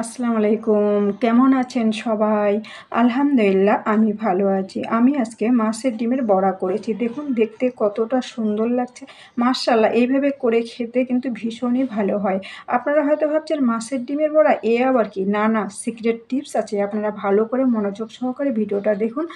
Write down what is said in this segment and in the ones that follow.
আসসালামু আলাইকুম, কেমন আছেন সবাই? আলহামদুলিল্লাহ আমি ভালো আছি। আমি আজকে মাছের ডিমের বড়া করেছি। দেখুন দেখতে কতটা সুন্দর লাগছে। মাশাআল্লাহ, এইভাবে করে খেতে কিন্তু ভীষণই ভালো হয়। আপনারা হয়তো ভাবছেন মাছের ডিমের বড়া এ আবার কি? না না, সিক্রেট টিপস আছে। আপনারা ভালো করে মনোযোগ সহকারে ভিডিওটা দেখুন,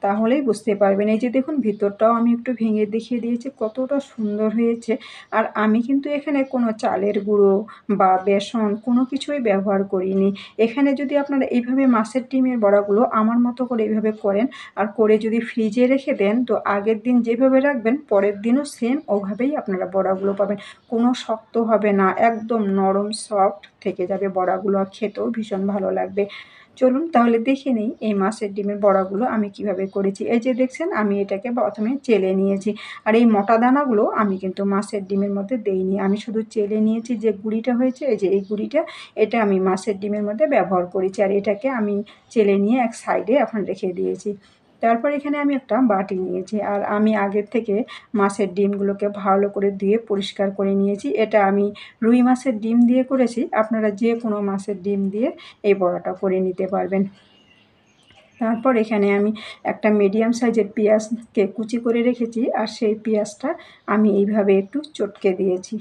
তাহলেই বুঝতে পারবেন। এই যে দেখুন, ভিতরটাও আমি একটু ভেঙে দেখিয়ে দিয়েছি, কতটা সুন্দর হয়েছে। আর আমি কিন্তু এখানে কোনো চালের গুঁড়ো বা বেসন কোনো কিছুই ব্যবহার করিনি। এখানে যদি আপনারা এইভাবে মাছের ডিমের বড়াগুলো আমার মতো করে এইভাবে করেন আর করে যদি ফ্রিজে রেখে দেন, তো আগের দিন যেভাবে রাখবেন পরের দিনও সেম ওভাবেই আপনারা বড়াগুলো পাবেন। কোনো শক্ত হবে না, একদম নরম সফট থেকে যাবে বড়াগুলো, আর খেতেও ভীষণ ভালো লাগবে। চলুন তাহলে দেখে নিই এই মাছের ডিমের বড়াগুলো আমি কিভাবে করেছি। এই যে দেখছেন, আমি এটাকে প্রথমে চেলে নিয়েছি। আর এই মোটা দানাগুলো আমি কিন্তু মাছের ডিমের মধ্যে দেইনি, আমি শুধু চেলে নিয়েছি। যে গুঁড়িটা হয়েছে, এই যে এই গুঁড়িটা, এটা আমি মাছের ডিমের মধ্যে ব্যবহার করেছি। আর এটাকে আমি চেলে নিয়ে এক সাইডে এখন রেখে দিয়েছি। তারপর এখানে আমি একটা বাটি নিয়েছি, আর আমি আগের থেকে মাছের ডিমগুলোকে ভালো করে ধুয়ে পরিষ্কার করে নিয়েছি। এটা আমি রুই মাছের ডিম দিয়ে করেছি, আপনারা যে কোনো মাছের ডিম দিয়ে এই বড়াটা করে নিতে পারবেন। তারপর এখানে আমি একটা মিডিয়াম সাইজের পেঁয়াজকে কুচি করে রেখেছি, আর সেই পেঁয়াজটা আমি এইভাবে একটু চটকে দিয়েছি।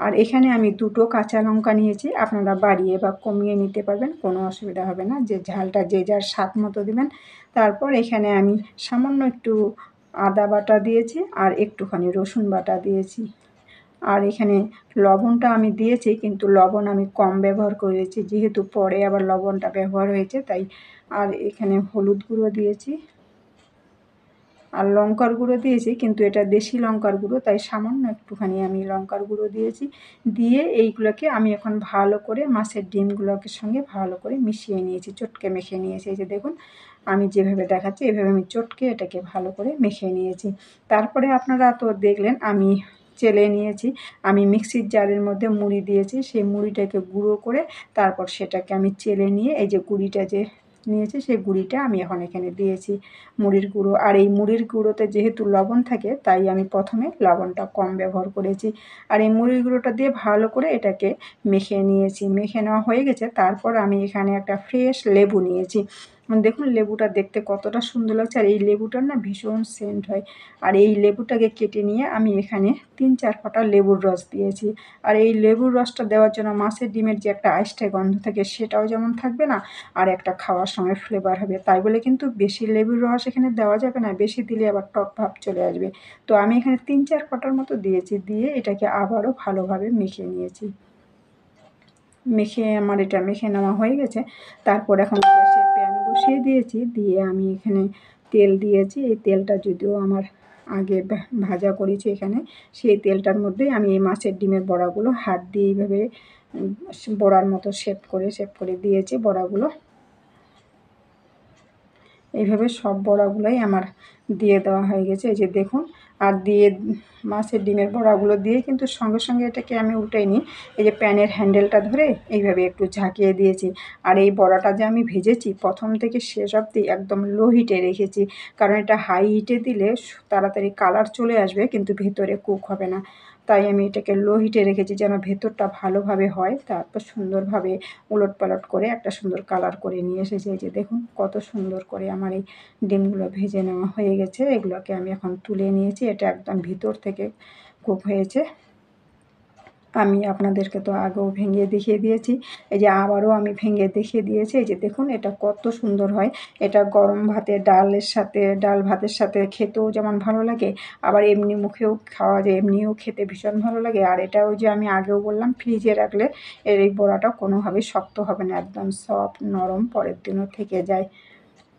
আর এখানে আমি দুটো কাঁচা লঙ্কা নিয়েছি, আপনারা বাড়িয়ে বা কমিয়ে নিতে পারবেন, কোনো অসুবিধা হবে না। যে ঝালটা যে যার স্বাদ মতো দেবেন। তারপর এখানে আমি সামান্য একটু আদা বাটা দিয়েছি, আর একটুখানি রসুন বাটা দিয়েছি। আর এখানে লবণটা আমি দিয়েছি, কিন্তু লবণ আমি কম ব্যবহার করেছি, যেহেতু পরে আবার লবণটা ব্যবহার হয়েছে তাই। আর এখানে হলুদ গুঁড়ো দিয়েছি, আর লঙ্কার গুঁড়ো দিয়েছি, কিন্তু এটা দেশি লঙ্কার গুঁড়ো, তাই সামান্য একটুখানি আমি লঙ্কার গুঁড়ো দিয়েছি। দিয়ে এইগুলোকে আমি এখন ভালো করে মাছের ডিমগুলোকে সঙ্গে ভালো করে মিশিয়ে নিয়েছি, চটকে মেখে নিয়েছি। এই যে দেখুন, আমি যেভাবে দেখাচ্ছি এভাবে আমি চটকে এটাকে ভালো করে মেখে নিয়েছি। তারপরে আপনারা তো দেখলেন আমি চেলে নিয়েছি। আমি মিক্সির জারের মধ্যে মুড়ি দিয়েছি, সেই মুড়িটাকে গুঁড়ো করে তারপর সেটাকে আমি চেলে নিয়ে এই যে গুঁড়িটা যে নিয়েছি, সেই গুঁড়িটা আমি এখন এখানে দিয়েছি, মুড়ির গুঁড়ো। আর এই মুড়ির গুঁড়োতে যেহেতু লবণ থাকে, তাই আমি প্রথমে লবণটা কম ব্যবহার করেছি। আর এই মুড়ির গুঁড়োটা দিয়ে ভালো করে এটাকে মেখে নিয়েছি। মেখে নেওয়া হয়ে গেছে, তারপর আমি এখানে একটা ফ্রেশ লেবু নিয়েছি। দেখুন লেবুটা দেখতে কতটা সুন্দর লাগছে, আর এই লেবুটার না ভীষণ সেন্ট হয়। আর এই লেবুটাকে কেটে নিয়ে আমি এখানে 3-4 ফোঁটা লেবুর রস দিয়েছি। আর এই লেবুর রসটা দেওয়ার জন্য মাছের ডিমের যে একটা আইসটা গন্ধ থাকে সেটাও যেমন থাকবে না, আর একটা খাওয়ার সময় ফ্লেভার হবে। তাই বলে কিন্তু বেশি লেবুর রস এখানে দেওয়া যাবে না, বেশি দিলে আবার টক ভাব চলে আসবে। তো আমি এখানে 3-4 ফোঁটার মতো দিয়েছি, দিয়ে এটাকে আবারও ভালোভাবে মেখে নিয়েছি। আমার এটা মেখে নেওয়া হয়ে গেছে। তারপর এখন গ্যাসে প্যান বসিয়ে দিয়েছি, দিয়ে আমি এখানে তেল দিয়েছি। এই তেলটা যদিও আমার আগে ভাজা করেছি এখানে, সেই তেলটার মধ্যেই আমি এই মাছের ডিমের বড়াগুলো হাত দিয়ে এইভাবে বড়ার মতো শেপ করে দিয়েছি বড়াগুলো। এইভাবে সব বড়াগুলোই আমার দিয়ে দেওয়া হয়ে গেছে, এই যে দেখুন। আর দিয়ে মাছের ডিমের বড়াগুলো দিয়ে কিন্তু সঙ্গে সঙ্গে এটাকে আমি উল্টাই নিই, এই যে প্যানের হ্যান্ডেলটা ধরে এইভাবে একটু ঝাঁকিয়ে দিয়েছি। আর এই বড়াটা যে আমি ভেজেছি প্রথম থেকে শেষ অবধি একদম লো হিটে রেখেছি, কারণ এটা হাই হিটে দিলে তাড়াতাড়ি কালার চলে আসবে কিন্তু ভেতরে কুক হবে না। তাই আমি এটাকে লো হিটে রেখেছি যেন ভেতরটা ভালোভাবে হয়। তারপর সুন্দরভাবে উলটপালট করে একটা সুন্দর কালার করে নিয়ে এসেছি। এই যে দেখুন কত সুন্দর করে আমার এই ডিমগুলো ভেজে নেওয়া হয়ে গেছে। এগুলোকে আমি এখন তুলে নিয়েছি, এটা একদম ভিতর থেকে কুক হয়েছে। আমি আপনাদেরকে তো আগেও ভেঙে দেখিয়ে দিয়েছি, এই যে আবারও আমি ভেঙে দেখিয়ে দিয়েছি। এই যে দেখুন এটা কত সুন্দর হয়। এটা গরম ভাতে ডালের সাথে, ডাল ভাতের সাথে খেতেও যেমন ভালো লাগে, আবার এমনি মুখেও খাওয়া যায়, এমনিও খেতে ভীষণ ভালো লাগে। আর এটাও যে আমি আগেও বললাম ফ্রিজে রাখলে এর এই বড়াটা কোনোভাবেই শক্ত হবে না, একদম সফট নরম, পরের দিনও থেকে যায়।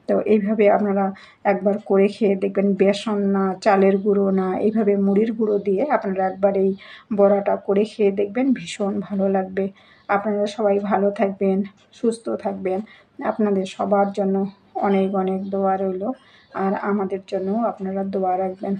তো এইভাবে আপনারা একবার করে খেয়ে দেখবেন, বেসন না, চালের গুঁড়ো না, এইভাবে মুড়ির গুঁড়ো দিয়ে আপনারা একবার এই বড়াটা করে খেয়ে দেখবেন, ভীষণ ভালো লাগবে। আপনারা সবাই ভালো থাকবেন, সুস্থ থাকবেন। আপনাদের সবার জন্য অনেক অনেক দোয়া রইল, আর আমাদের জন্যও আপনারা দোয়া রাখবেন।